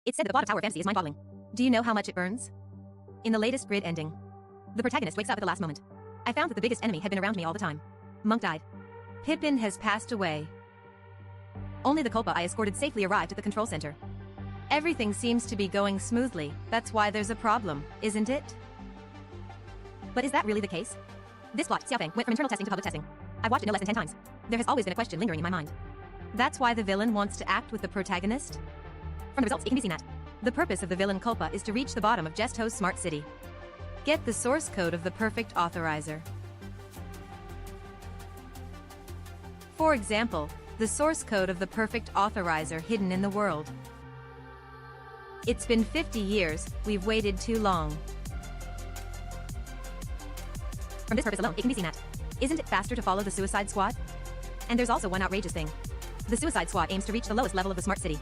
It's said that the plot of Tower Fantasy is mind-boggling. Do you know how much it burns? In the latest grid ending, the protagonist wakes up at the last moment. I found that the biggest enemy had been around me all the time. Monk died. Pippin has passed away. Only the Culpa I escorted safely arrived at the control center. Everything seems to be going smoothly. That's why there's a problem, isn't it? But is that really the case? This plot, Xiaofeng, went from internal testing to public testing. I've watched it no less than 10 times. There has always been a question lingering in my mind. That's why the villain wants to act with the protagonist? From the results, it can be seen that the purpose of the villain Culpa is to reach the bottom of Jesto's smart city. Get the source code of the perfect authorizer. For example, the source code of the perfect authorizer hidden in the world. It's been 50 years, we've waited too long. From this purpose alone, it can be seen that isn't it faster to follow the Suicide Squad? And there's also one outrageous thing. The Suicide Squad aims to reach the lowest level of the smart city.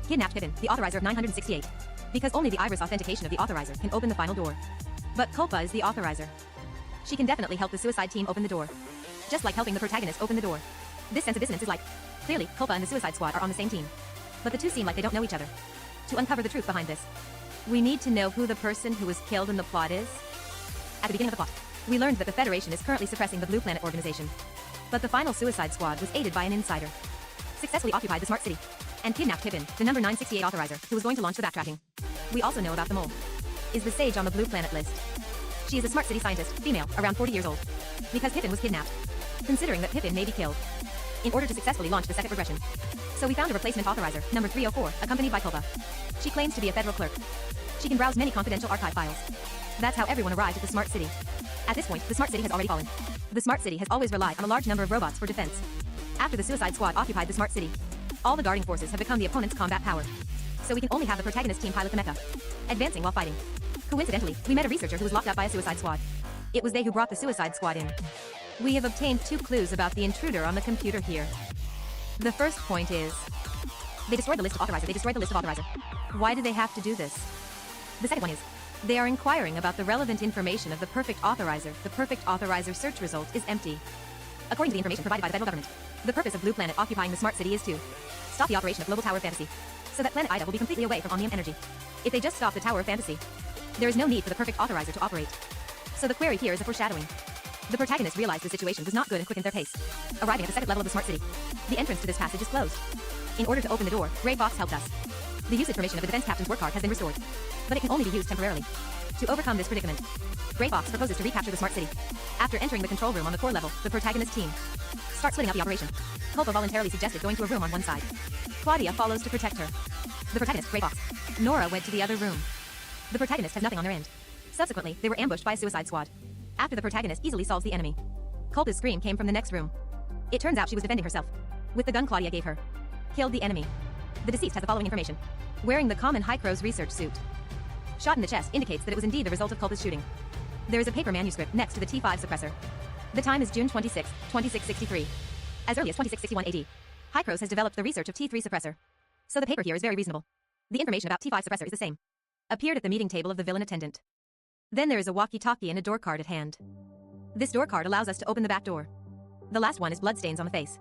Kidnapped Pippin, the authorizer of 968. Because only the iris authentication of the authorizer can open the final door. But Culpa is the authorizer. She can definitely help the suicide team open the door. Just like helping the protagonist open the door. This sense of dissonance is like, clearly, Culpa and the Suicide Squad are on the same team. But the two seem like they don't know each other. To uncover the truth behind this, we need to know who the person who was killed in the plot is. At the beginning of the plot, we learned that the Federation is currently suppressing the Blue Planet organization. But the final Suicide Squad was aided by an insider. Successfully occupied the smart city. And kidnapped Pippin, the number 968 authorizer, who was going to launch the backtracking. We also know about the mole. Is the sage on the Blue Planet list. She is a smart city scientist, female, around 40 years old. Because Pippin was kidnapped. Considering that Pippin may be killed. In order to successfully launch the second regression. So we found a replacement authorizer, number 304, accompanied by Culpa. She claims to be a federal clerk. She can browse many confidential archive files. That's how everyone arrived at the smart city. At this point, the smart city has already fallen. The smart city has always relied on a large number of robots for defense. After the Suicide Squad occupied the smart city, all the guarding forces have become the opponent's combat power. So we can only have the protagonist team pilot the mecha, advancing while fighting. Coincidentally, we met a researcher who was locked up by a Suicide Squad. It was they who brought the Suicide Squad in. We have obtained 2 clues about the intruder on the computer here. The first point is, they destroyed the list of authorizer. Why do they have to do this? The second one is, they are inquiring about the relevant information of the perfect authorizer. The perfect authorizer search result is empty. According to the information provided by the federal government, the purpose of Blue Planet occupying the smart city is to stop the operation of Global Tower of Fantasy, so that Planet Ida will be completely away from Omnium energy. If they just stop the Tower of Fantasy, there is no need for the perfect authorizer to operate. So the query here is a foreshadowing. The protagonist realized the situation was not good and quickened their pace. Arriving at the second level of the smart city, the entrance to this passage is closed. In order to open the door, Gray Box helped us. The usage permission of the defense captain's work card has been restored, but it can only be used temporarily. To overcome this predicament, Gray Box proposes to recapture the smart city. After entering the control room on the core level, the protagonist team starts splitting up the operation. Culpa voluntarily suggested going to a room on one side. Claudia follows to protect her. The protagonist, Gray Box. Nora went to the other room. The protagonist has nothing on their end. Subsequently, they were ambushed by a Suicide Squad. After the protagonist easily solves the enemy, Culpa's scream came from the next room. It turns out she was defending herself with the gun Claudia gave her. Killed the enemy. The deceased has the following information. Wearing the common High Crow's research suit. Shot in the chest indicates that it was indeed the result of Culpa's shooting. There is a paper manuscript next to the T5 suppressor. The time is June 26, 2663. As early as 2661 AD, High Crow's has developed the research of T3 suppressor. So the paper here is very reasonable. The information about T5 suppressor is the same. Appeared at the meeting table of the villain attendant. Then there is a walkie-talkie and a door card at hand. This door card allows us to open the back door. The last one is bloodstains on the face.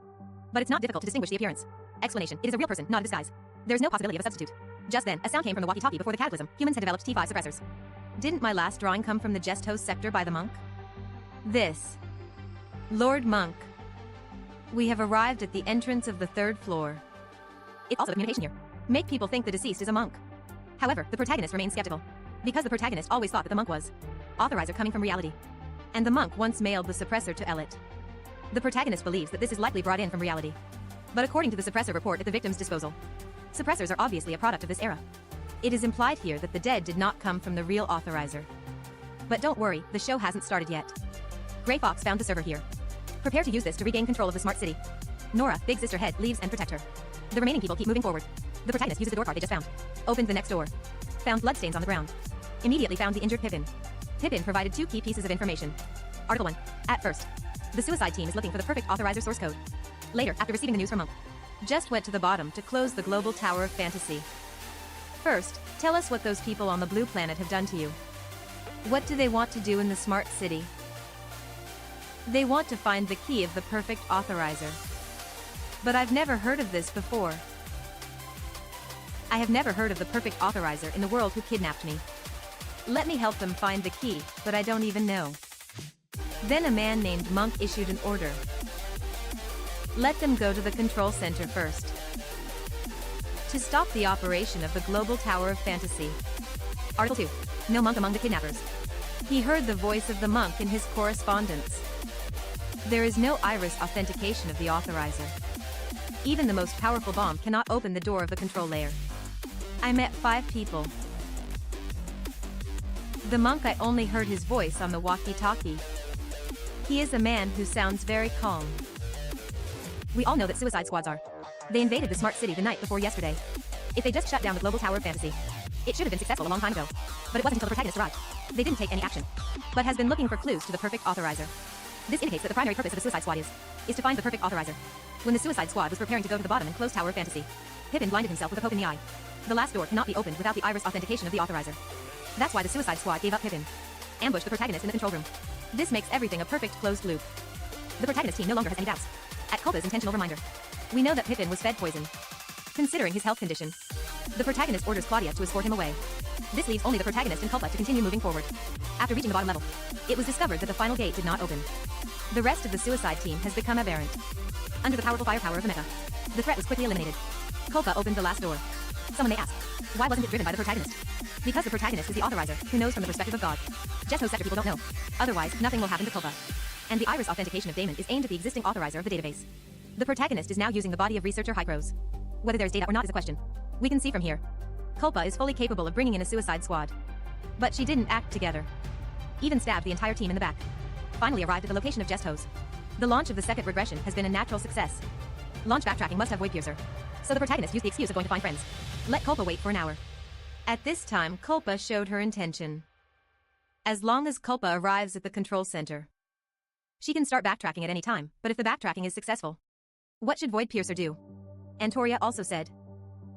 But it's not difficult to distinguish the appearance. Explanation, it is a real person, not a disguise. There's no possibility of a substitute. Just then, a sound came from the walkie-talkie before the cataclysm. Humans had developed T5 suppressors. Didn't my last drawing come from the Jesto's sector by the monk? This. Lord Monk. We have arrived at the entrance of the 3rd floor. It's also a communication here. Make people think the deceased is a monk. However, the protagonist remains skeptical. Because the protagonist always thought that the monk was authorizer coming from reality. And the monk once mailed the suppressor to Elliot. The protagonist believes that this is likely brought in from reality. But according to the suppressor report at the victim's disposal, suppressors are obviously a product of this era. It is implied here that the dead did not come from the real authorizer. But don't worry, the show hasn't started yet. Gray Fox found the server here. Prepare to use this to regain control of the smart city. Nora, Big Sister Head, leaves and protect her. The remaining people keep moving forward. The protagonist uses the door card they just found. Opened the next door. Found bloodstains on the ground. Immediately found the injured Pippin. Pippin provided 2 key pieces of information. Article 1. At first, the suicide team is looking for the perfect authorizer source code. Later, after receiving the news from Monk, just went to the bottom to close the global tower of fantasy. First, tell us what those people on the Blue Planet have done to you. What do they want to do in the smart city? They want to find the key of the perfect authorizer. But I've never heard of this before. I have never heard of the perfect authorizer in the world who kidnapped me. Let me help them find the key, but I don't even know. Then a man named Monk issued an order. Let them go to the control center first. To stop the operation of the global Tower of Fantasy. Article 2. No monk among the kidnappers. He heard the voice of the monk in his correspondence. There is no iris authentication of the authorizer. Even the most powerful bomb cannot open the door of the control layer. I met 5 people. The monk, I only heard his voice on the walkie-talkie. He is a man who sounds very calm. We all know that suicide squads are. They invaded the smart city the night before yesterday. If they just shut down the global Tower of Fantasy, it should have been successful a long time ago. But it wasn't until the protagonist arrived. They didn't take any action, but has been looking for clues to the perfect authorizer. This indicates that the primary purpose of the suicide squad is to find the perfect authorizer. When the suicide squad was preparing to go to the bottom and close Tower of Fantasy, Pippin blinded himself with a poke in the eye. The last door cannot be opened without the iris authentication of the authorizer. That's why the suicide squad gave up Pippin. Ambushed the protagonist in the control room. This makes everything a perfect closed loop. The protagonist team no longer has any doubts. At Culpa's intentional reminder, we know that Pippin was fed poison. Considering his health condition, the protagonist orders Claudia to escort him away. This leaves only the protagonist and Culpa to continue moving forward. After reaching the bottom level, it was discovered that the final gate did not open. The rest of the suicide team has become aberrant. Under the powerful firepower of the mecha, the threat was quickly eliminated. Culpa opened the last door. Someone may ask, why wasn't it driven by the protagonist? Because the protagonist is the authorizer, who knows from the perspective of God. Just those sector people don't know. Otherwise, nothing will happen to Culpa. And the iris authentication of Damon is aimed at the existing authorizer of the database. The protagonist is now using the body of researcher Hycros. Whether there's data or not is a question. We can see from here. Culpa is fully capable of bringing in a suicide squad. But she didn't act together. Even stabbed the entire team in the back. Finally arrived at the location of Jest Hose. The launch of the second regression has been a natural success. Launch backtracking must have Void Piercer. So the protagonist used the excuse of going to find friends. Let Culpa wait for an hour. At this time, Culpa showed her intention. As long as Culpa arrives at the control center, she can start backtracking at any time, but if the backtracking is successful, what should Void Piercer do? Antoria also said,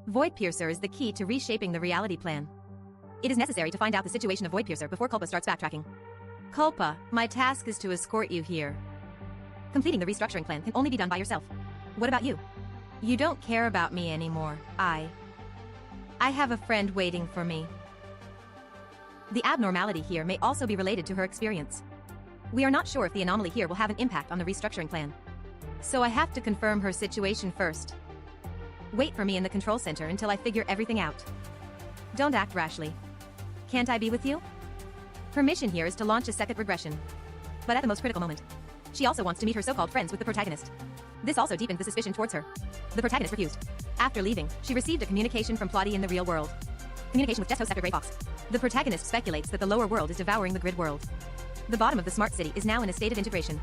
Void Piercer is the key to reshaping the reality plan. It is necessary to find out the situation of Void Piercer before Culpa starts backtracking. Culpa, my task is to escort you here. Completing the restructuring plan can only be done by yourself. What about you? You don't care about me anymore. I have a friend waiting for me. The abnormality here may also be related to her experience. We are not sure if the anomaly here will have an impact on the restructuring plan. So I have to confirm her situation first. Wait for me in the control center until I figure everything out. Don't act rashly. Can't I be with you? Her mission here is to launch a second regression. But at the most critical moment, she also wants to meet her so-called friends with the protagonist. This also deepened the suspicion towards her. The protagonist refused. After leaving, she received a communication from Plotty in the real world. Communication with Just Host Sector Grey Fox. The protagonist speculates that the lower world is devouring the grid world. The bottom of the smart city is now in a state of integration.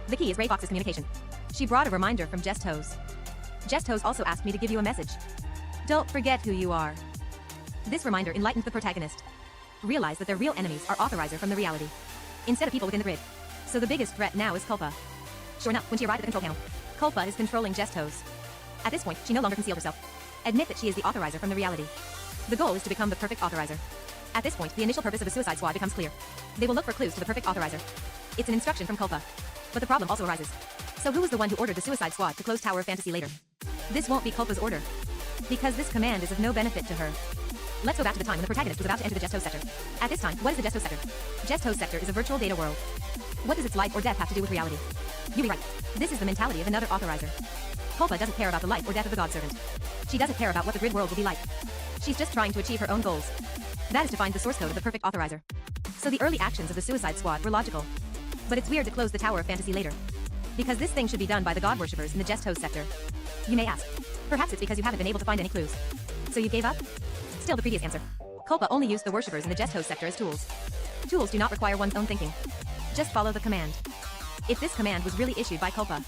The key is Grey Fox's communication. She brought a reminder from Jest Hose. Jest Hose also asked me to give you a message. Don't forget who you are. This reminder enlightened the protagonist. Realize that their real enemies are authorizer from the reality, instead of people within the grid. So the biggest threat now is Culpa. Sure enough, when she arrived at the control panel, Culpa is controlling Jest Hose. At this point, she no longer concealed herself. Admit that she is the authorizer from the reality. The goal is to become the perfect authorizer. At this point, the initial purpose of a suicide squad becomes clear. They will look for clues to the perfect authorizer. It's an instruction from Culpa. But the problem also arises. So who was the one who ordered the suicide squad to close Tower of Fantasy later? This won't be Culpa's order, because this command is of no benefit to her. Let's go back to the time when the protagonist was about to enter the Jest Hose sector. At this time, what is the Jest Hose sector? Jest Hose sector is a virtual data world. What does its life or death have to do with reality? You be right. This is the mentality of another authorizer. Culpa doesn't care about the life or death of the God Servant. She doesn't care about what the grid world will be like. She's just trying to achieve her own goals. That is to find the source code of the perfect authorizer. So the early actions of the suicide squad were logical. But it's weird to close the Tower of Fantasy later, because this thing should be done by the God worshippers in the Jest Hose sector. You may ask, perhaps it's because you haven't been able to find any clues. So you gave up? Still the previous answer. Culpa only used the worshippers in the Jest Hose sector as tools. Tools do not require one's own thinking. Just follow the command. If this command was really issued by Culpa,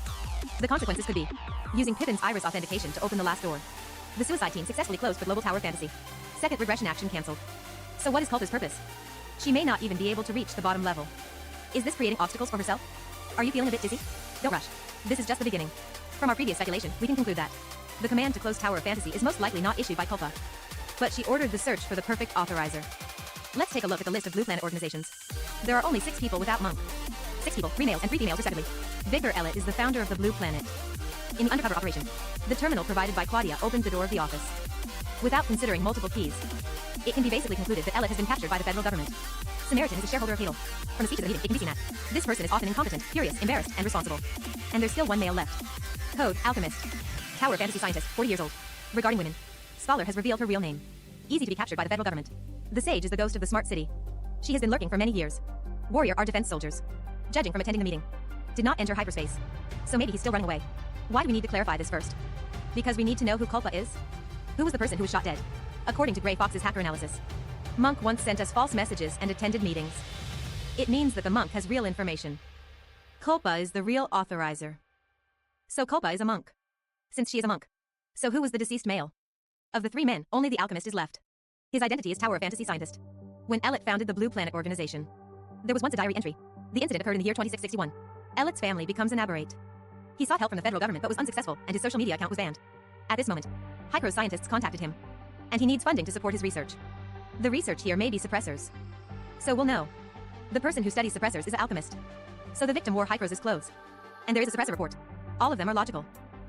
the consequences could be using Pippin's iris authentication to open the last door. The suicide team successfully closed the global Tower of Fantasy. Second regression action cancelled. So what is Culpa's purpose? She may not even be able to reach the bottom level. Is this creating obstacles for herself? Are you feeling a bit dizzy? Don't rush. This is just the beginning. From our previous speculation, we can conclude that the command to close Tower of Fantasy is most likely not issued by Culpa, but she ordered the search for the perfect authorizer. Let's take a look at the list of Blue Planet organizations. There are only 6 people without Monk. 6 people, 3 males and 3 females respectively. Victor Elliott is the founder of the Blue Planet. In the undercover operation, the terminal provided by Claudia opened the door of the office. Without considering multiple keys, it can be basically concluded that Elliot has been captured by the federal government. Samaritan is a shareholder of Hadel. From the speech of the meeting, it can be seen that this person is often incompetent, curious, embarrassed, and responsible. And there's still one male left. Code, alchemist. Tower fantasy scientist, 40 years old. Regarding women, Scholar has revealed her real name. Easy to be captured by the federal government. The sage is the ghost of the smart city. She has been lurking for many years. Warrior are defense soldiers. Judging from attending the meeting, did not enter hyperspace. So maybe he's still running away. Why do we need to clarify this first? Because we need to know who Culpa is? Who was the person who was shot dead? According to Gray Fox's hacker analysis, Monk once sent us false messages and attended meetings. It means that the monk has real information. Culpa is the real authorizer. So Culpa is a monk. Since she is a monk. So who was the deceased male? Of the three men, only the alchemist is left. His identity is Tower fantasy scientist. When Elliot founded the Blue Planet organization, there was once a diary entry. The incident occurred in the year 2661. Elliot's family becomes an aberrate. He sought help from the federal government but was unsuccessful, and his social media account was banned. At this moment, Hycro's scientists contacted him, and he needs funding to support his research. The research here may be suppressors. So we'll know. The person who studies suppressors is an alchemist. So the victim wore Hycro's clothes. And there is a suppressor report. All of them are logical.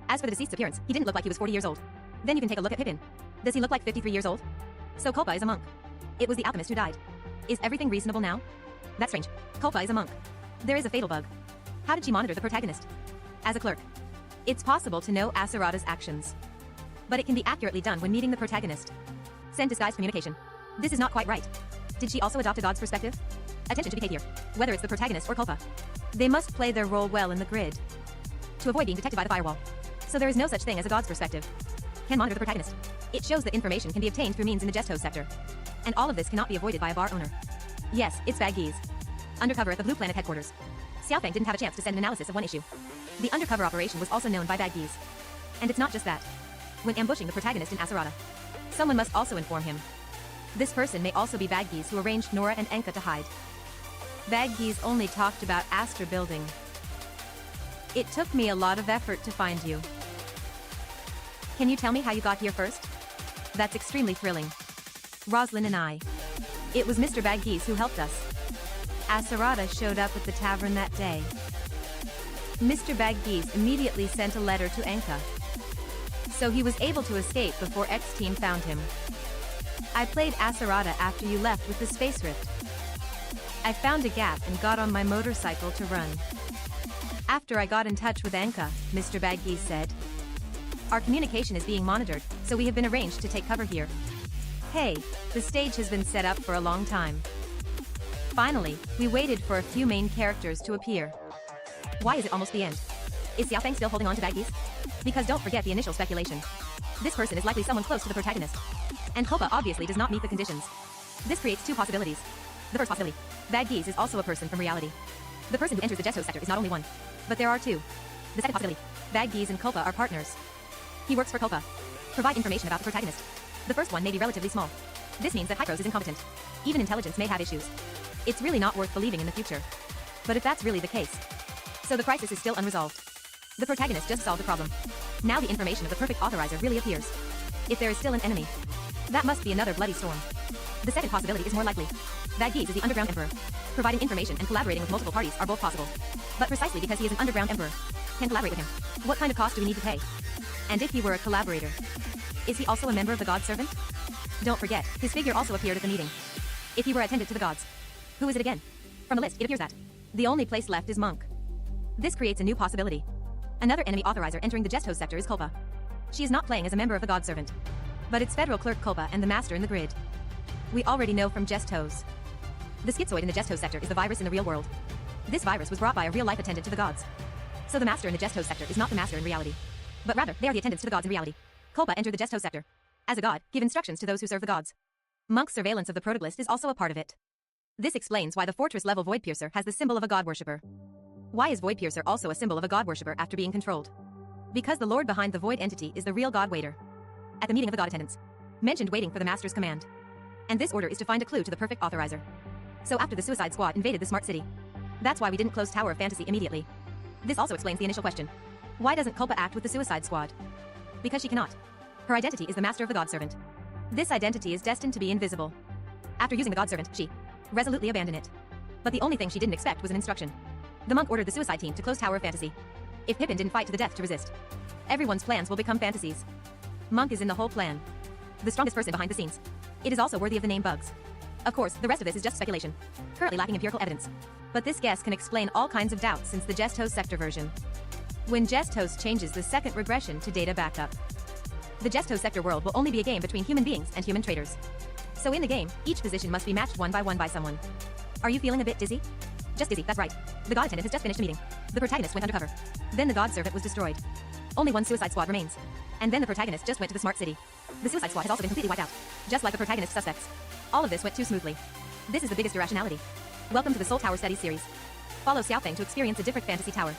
As for the deceased's appearance, he didn't look like he was 40 years old. Then you can take a look at Pippin. Does he look like 53 years old? So Culpa is a monk. It was the alchemist who died. Is everything reasonable now? That's strange. Culpa is a monk. There is a fatal bug. How did she monitor the protagonist? As a clerk. It's possible to know Acerata's actions. But it can be accurately done when meeting the protagonist. Send disguised communication. This is not quite right. Did she also adopt a god's perspective? Attention to be paid here. Whether it's the protagonist or Culpa, they must play their role well in the grid to avoid being detected by the firewall. So there is no such thing as a god's perspective. Can monitor the protagonist. It shows that information can be obtained through means in the guest host sector. And all of this cannot be avoided by a bar owner. Yes, it's Baggis. Undercover at the Blue Planet headquarters. Xiaofeng didn't have a chance to send an analysis of one issue. The undercover operation was also known by Baggis. And it's not just that. When ambushing the protagonist in Acerata, someone must also inform him. This person may also be Baggis, who arranged Nora and Enka to hide. Baggis only talked about Astor building. It took me a lot of effort to find you. Can you tell me how you got here first? That's extremely thrilling. Roslyn and I. It was Mr. Baggis who helped us. Acerata showed up at the tavern that day. Mr. Baggis immediately sent a letter to Enka. So he was able to escape before X-Team found him. I played Acerata after you left with the space rift. I found a gap and got on my motorcycle to run. After I got in touch with Enka, Mr. Baggis said, our communication is being monitored, so we have been arranged to take cover here. Hey, the stage has been set up for a long time. Finally, we waited for a few main characters to appear. Why is it almost the end? Is Xiaofeng still holding on to Baggis? Because don't forget the initial speculation. This person is likely someone close to the protagonist. And Culpa obviously does not meet the conditions. This creates two possibilities. The first possibility, Baggis is also a person from reality. The person who enters the guest host sector is not only one, but there are two. The second possibility, Baggis and Culpa are partners. He works for Culpa. Provide information about the protagonist. The first one may be relatively small. This means that Hycros is incompetent. Even intelligence may have issues. It's really not worth believing in the future. But if that's really the case, so the crisis is still unresolved. The protagonist just solved the problem. Now the information of the perfect authorizer really appears. If there is still an enemy, that must be another bloody storm. The second possibility is more likely. Baggis is the underground emperor. Providing information and collaborating with multiple parties are both possible. But precisely because he is an underground emperor, can collaborate with him. What kind of cost do we need to pay? And if he were a collaborator, is he also a member of the God Servant? Don't forget, his figure also appeared at the meeting. If he were attendant to the gods, who is it again? From the list, it appears that the only place left is Monk. This creates a new possibility. Another enemy authorizer entering the guest host sector is Culpa. She is not playing as a member of the God Servant, but it's Federal Clerk Culpa and the Master in the grid. We already know from Gestos. The schizoid in the Gestos sector is the virus in the real world. This virus was brought by a real-life attendant to the gods. So the Master in the Gestos sector is not the Master in reality, but rather, they are the attendants to the gods in reality. Culpa entered the Gestos sector. As a god, give instructions to those who serve the gods. Monk's surveillance of the protagonist is also a part of it. This explains why the fortress-level Void Piercer has the symbol of a god worshipper. Why is Void Piercer also a symbol of a god worshipper after being controlled? Because the lord behind the Void entity is the real god waiter. At the meeting of the god attendants, mentioned waiting for the Master's command. And this order is to find a clue to the perfect authorizer. So after the Suicide Squad invaded the Smart City, that's why we didn't close Tower of Fantasy immediately. This also explains the initial question. Why doesn't Culpa act with the Suicide Squad? Because she cannot. Her identity is the Master of the God Servant. This identity is destined to be invisible. After using the God Servant, she resolutely abandoned it. But the only thing she didn't expect was an instruction. The monk ordered the suicide team to close Tower of Fantasy. If Pippin didn't fight to the death to resist, everyone's plans will become fantasies. Monk is in the whole plan. the strongest person behind the scenes. It is also worthy of the name Bugs. Of course, the rest of this is just speculation, currently lacking empirical evidence. But this guess can explain all kinds of doubts since the Jest Host sector version. When Jest Host changes the second regression to data backup, the Jest Host sector world will only be a game between human beings and human traders. So in the game, each position must be matched one by someone. Are you feeling a bit dizzy? Just dizzy, that's right. The god attendant has just finished a meeting. The protagonist went undercover. Then the god servant was destroyed. Only one suicide squad remains. And then the protagonist just went to the smart city. The suicide squad has also been completely wiped out, just like the protagonist suspects. All of this went too smoothly. This is the biggest irrationality. Welcome to the Soul Tower Studies series. Follow Xiaofeng to experience a different fantasy tower.